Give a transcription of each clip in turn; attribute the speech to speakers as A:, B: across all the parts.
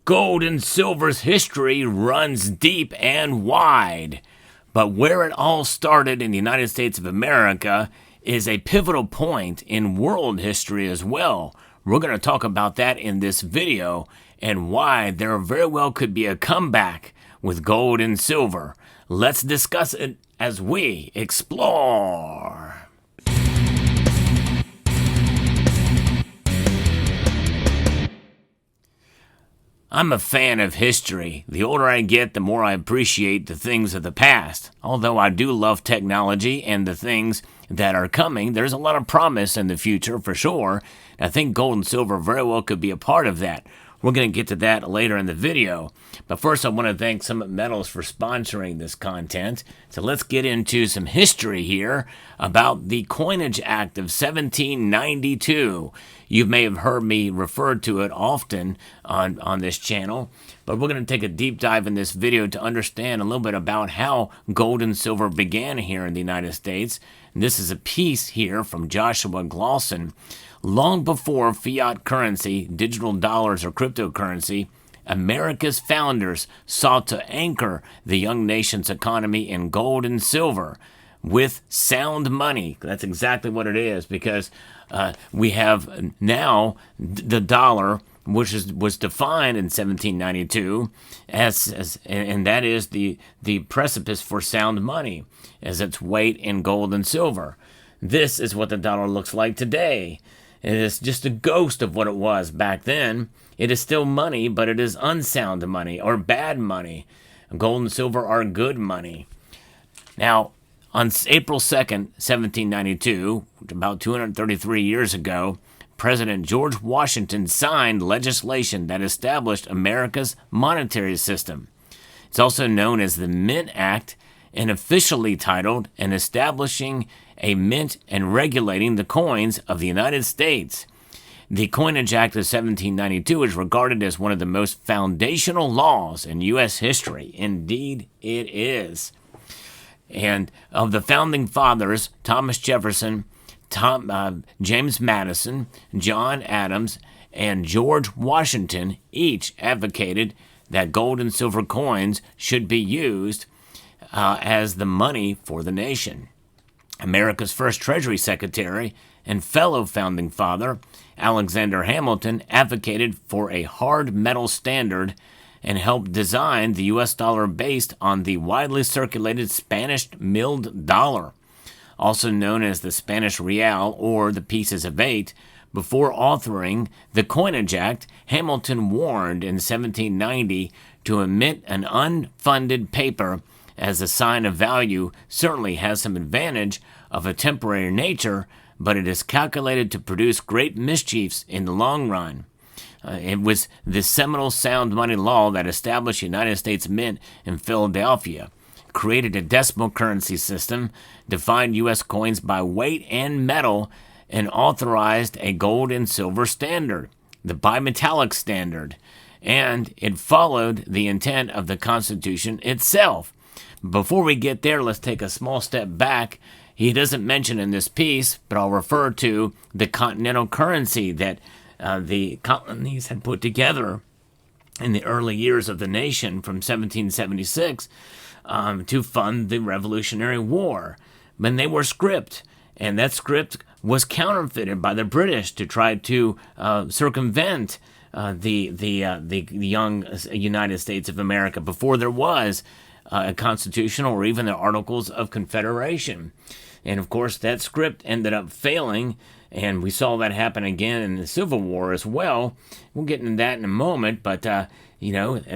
A: Gold and silver's history runs deep and wide, but where it all started in the United States of America is a pivotal point in world history as well. We're going to talk about that in this video and why there very well could be a comeback with gold and silver. Let's discuss it as we explore. I'm a fan of history. The older I get, the more I appreciate the things of the past. Although I do love technology and the things that are coming, there's a lot of promise in the future for sure. I think gold and silver very well could be a part of that. We're going to get to that later in the video. But first, I want to thank Summit Metals for sponsoring this content. So let's get into some history here about the Coinage Act of 1792. You may have heard me refer to it often on this channel, but we're going to take a deep dive in this video to understand a little bit about how gold and silver began here in the United States. And this is a piece here from Joshua Glosson. Long before fiat currency, digital dollars, or cryptocurrency, America's founders sought to anchor the young nation's economy in gold and silver with sound money. That's exactly what it is, because we have now the dollar, which was defined in 1792 and that is the precipice for sound money, as its weight in gold and silver. This is what the dollar looks like today. It is just a ghost of what it was back then. It is still money, but it is unsound money or bad money. Gold and silver are good money. Now, on April 2nd, 1792, about 233 years ago, President George Washington signed legislation that established America's monetary system. It's also known as the Mint Act and officially titled "An Establishing a Mint and Regulating the Coins of the United States." The Coinage Act of 1792 is regarded as one of the most foundational laws in U.S. history. Indeed, it is. And of the founding fathers, Thomas Jefferson, James Madison, John Adams, and George Washington each advocated that gold and silver coins should be used as the money for the nation. America's first Treasury Secretary and fellow founding father, Alexander Hamilton, advocated for a hard metal standard and helped design the U.S. dollar based on the widely circulated Spanish milled dollar, also known as the Spanish real or the pieces of eight. Before authoring the Coinage Act, Hamilton warned in 1790 to emit an unfunded paper as a sign of value certainly has some advantage of a temporary nature, but it is calculated to produce great mischiefs in the long run. It was the seminal sound money law that established the United States Mint in Philadelphia, created a decimal currency system, defined U.S. coins by weight and metal, and authorized a gold and silver standard, the bimetallic standard, and it followed the intent of the Constitution itself. Before we get there, let's take a small step back. He doesn't mention in this piece, but I'll refer to the continental currency that the colonies had put together in the early years of the nation from 1776 to fund the Revolutionary War. But they were script, and that script was counterfeited by the British to try to circumvent the young United States of America before there was a constitution or even the Articles of Confederation. And of course, that script ended up failing, and we saw that happen again in the Civil War as well. We'll get into that in a moment, but a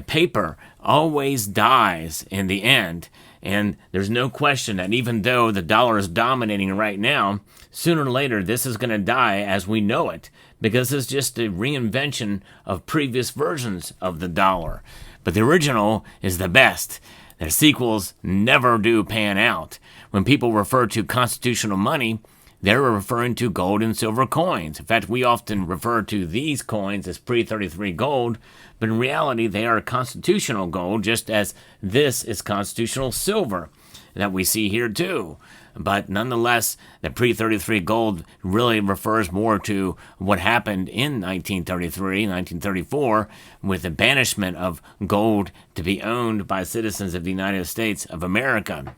A: paper always dies in the end. And there's no question that even though the dollar is dominating right now, sooner or later this is going to die as we know it, because it's just a reinvention of previous versions of the dollar. But the original is the best. Their sequels never do pan out. When people refer to constitutional money, they're referring to gold and silver coins. In fact, we often refer to these coins as pre-33 gold, but in reality, they are constitutional gold, just as this is constitutional silver that we see here too. But nonetheless, the pre-33 gold really refers more to what happened in 1933, 1934, with the banishment of gold to be owned by citizens of the United States of America.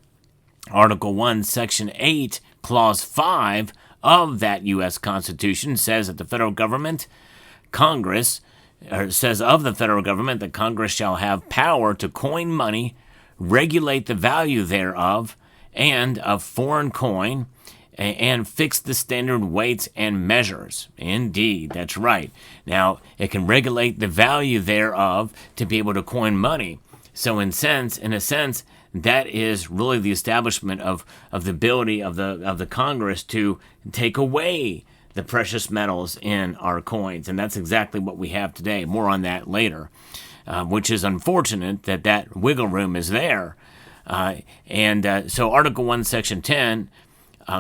A: Article 1, Section 8, Clause 5 of that U.S. Constitution says that the federal government, Congress, says of the federal government that Congress shall have power to coin money, regulate the value thereof, and of foreign coin, and fix the standard weights and measures. Indeed, that's right. Now, it can regulate the value thereof to be able to coin money. So in a sense, that is really the establishment of the ability of the Congress to take away the precious metals in our coins. And that's exactly what we have today. More on that later, which is unfortunate that wiggle room is there. So Article 1, Section 10,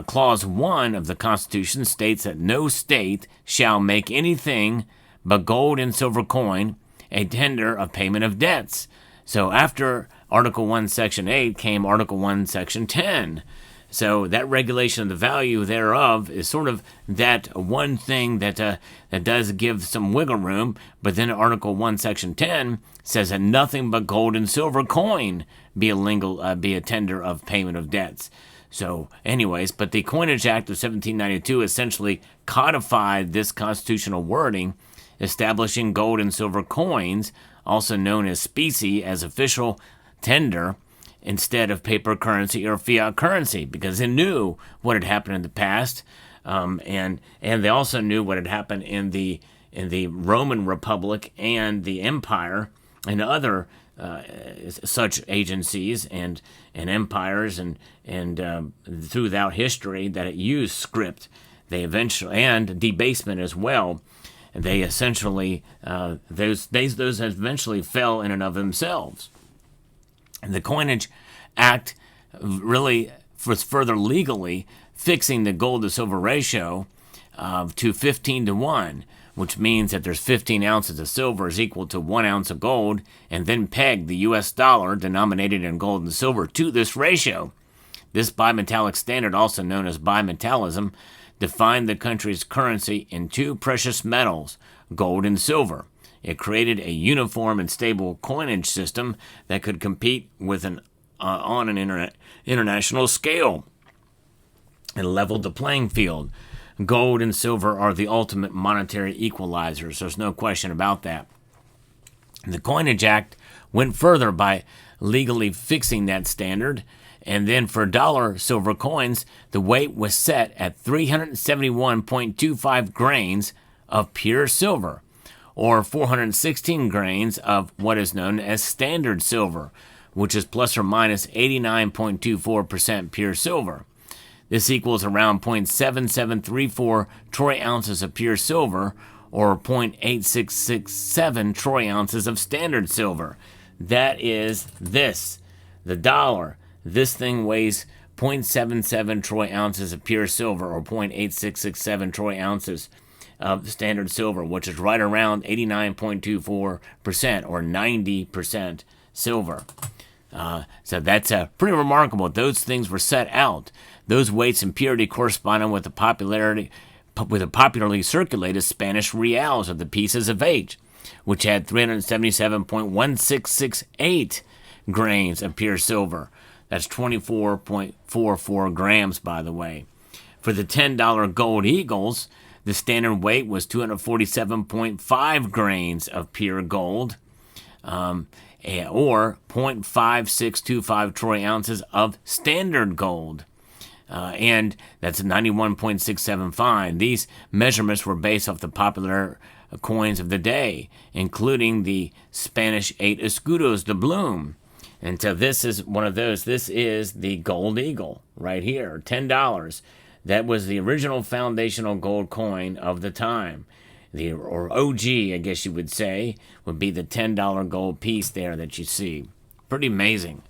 A: Clause 1 of the Constitution states that no state shall make anything but gold and silver coin a tender of payment of debts. So after Article 1, Section 8 came Article 1, Section 10. So that regulation of the value thereof is sort of that one thing that does give some wiggle room. But then Article 1, Section 10 says that nothing but gold and silver coin be a tender of payment of debts. So anyways, but the Coinage Act of 1792 essentially codified this constitutional wording, establishing gold and silver coins, also known as specie, as official tender instead of paper currency or fiat currency, because they knew what had happened in the past, and they also knew what had happened in the Roman Republic and the Empire and other such agencies and empires and throughout history that it used script. They eventually, and debasement as well. They essentially those eventually fell in and of themselves. And the Coinage Act really was further legally fixing the gold to silver ratio to 15 to 1, which means that there's 15 ounces of silver is equal to 1 ounce of gold, and then pegged the U.S. dollar denominated in gold and silver to this ratio. This bimetallic standard, also known as bimetallism, defined the country's currency in two precious metals, gold and silver. It created a uniform and stable coinage system that could compete with on an international scale. It leveled the playing field. Gold and silver are the ultimate monetary equalizers. There's no question about that. The Coinage Act went further by legally fixing that standard, and then for dollar silver coins, the weight was set at 371.25 grains of pure silver, or 416 grains of what is known as standard silver, which is plus or minus 89.24% pure silver. This equals around 0.7734 troy ounces of pure silver, or 0.8667 troy ounces of standard silver. That is this, the dollar. This thing weighs 0.77 troy ounces of pure silver, or 0.8667 troy ounces of standard silver, which is right around 89.24%, or 90% silver. So that's pretty remarkable. Those things were set out. Those weights and purity corresponded with the popularly circulated Spanish reals of the pieces of eight, which had 377.1668 grains of pure silver. That's 24.44 grams, by the way. For the $10 gold eagles, the standard weight was 247.5 grains of pure gold, or 0.5625 troy ounces of standard gold. And that's 91.675. These measurements were based off the popular coins of the day, including the Spanish 8 escudos de bloom. And so this is one of those. This is the gold eagle right here, $10. That was the original foundational gold coin of the time. Or OG, I guess you would say, would be the $10 gold piece there that you see. Pretty amazing.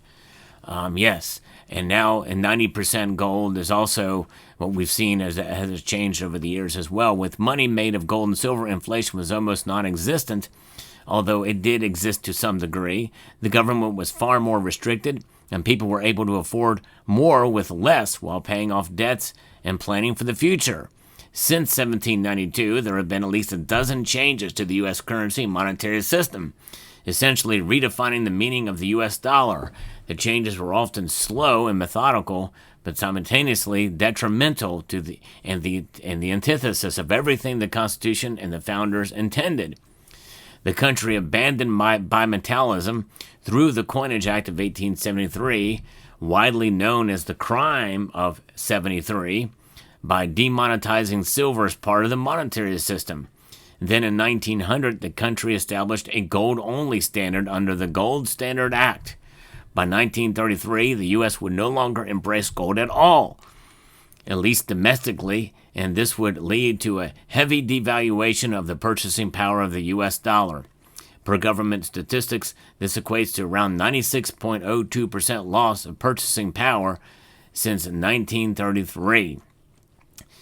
A: Yes, and now and 90% gold is also what we've seen as has changed over the years as well. With money made of gold and silver, inflation was almost non-existent, although it did exist to some degree. The government was far more restricted, and people were able to afford more with less while paying off debts and planning for the future. Since 1792, there have been at least a dozen changes to the U.S. currency and monetary system, essentially redefining the meaning of the U.S. dollar. The changes were often slow and methodical, but simultaneously detrimental to the antithesis of everything the Constitution and the founders intended. The country abandoned bimetallism through the Coinage Act of 1873, widely known as the Crime of 73, by demonetizing silver as part of the monetary system. Then in 1900, the country established a gold-only standard under the Gold Standard Act. By 1933, the U.S. would no longer embrace gold at all, at least domestically, and this would lead to a heavy devaluation of the purchasing power of the U.S. dollar. Per government statistics, this equates to around 96.02% loss of purchasing power since 1933.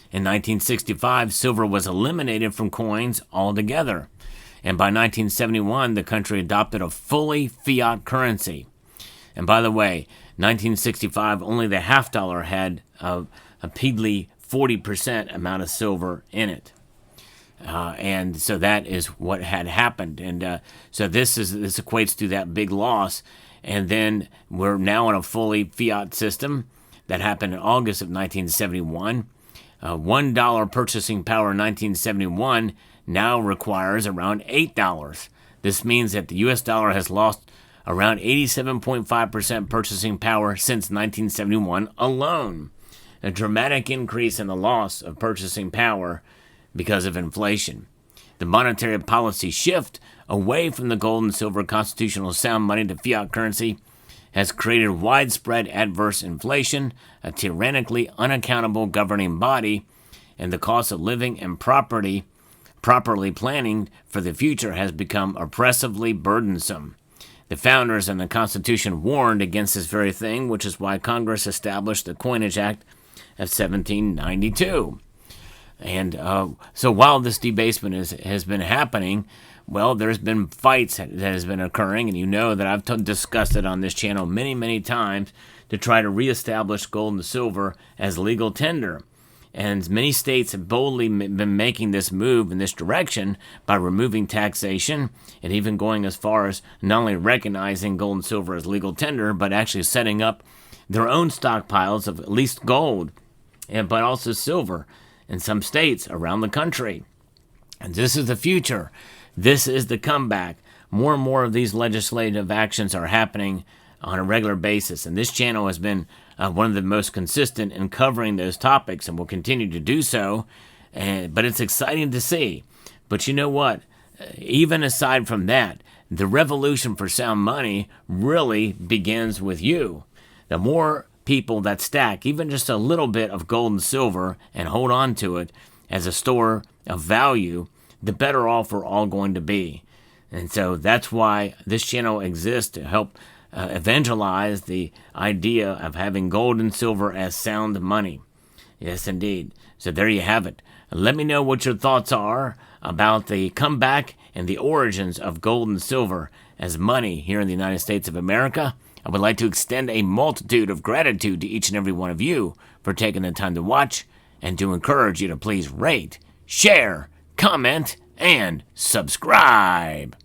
A: In 1965, silver was eliminated from coins altogether, and by 1971, the country adopted a fully fiat currency. And by the way, 1965, only the half dollar had a piddly 40% amount of silver in it. And so that is what had happened. And so this equates to that big loss. And then we're now in a fully fiat system that happened in August of 1971. $1 purchasing power in 1971 now requires around $8. This means that the U.S. dollar has lost around 87.5% purchasing power since 1971 alone. A dramatic increase in the loss of purchasing power because of inflation. The monetary policy shift away from the gold and silver constitutional sound money to fiat currency has created widespread adverse inflation, a tyrannically unaccountable governing body, and the cost of living and properly planning for the future has become oppressively burdensome. The founders and the Constitution warned against this very thing, which is why Congress established the Coinage Act of 1792. And so while this debasement has been happening, well, there's been fights that has been occurring, and you know that I've discussed it on this channel many, many times to try to reestablish gold and silver as legal tender. And many states have boldly been making this move in this direction by removing taxation and even going as far as not only recognizing gold and silver as legal tender, but actually setting up their own stockpiles of at least gold, but also silver in some states around the country. And this is the future. This is the comeback. More and more of these legislative actions are happening on a regular basis, and this channel has been one of the most consistent in covering those topics and will continue to do so, but it's exciting to see. But you know what? Even aside from that, the revolution for sound money really begins with you. The more people that stack even just a little bit of gold and silver and hold on to it as a store of value, the better off we're all going to be. And so that's why this channel exists, to help evangelize the idea of having gold and silver as sound money. Yes, indeed. So there you have it. Let me know what your thoughts are about the comeback and the origins of gold and silver as money here in the United States of America. I would like to extend a multitude of gratitude to each and every one of you for taking the time to watch, and to encourage you to please rate, share, comment, and subscribe.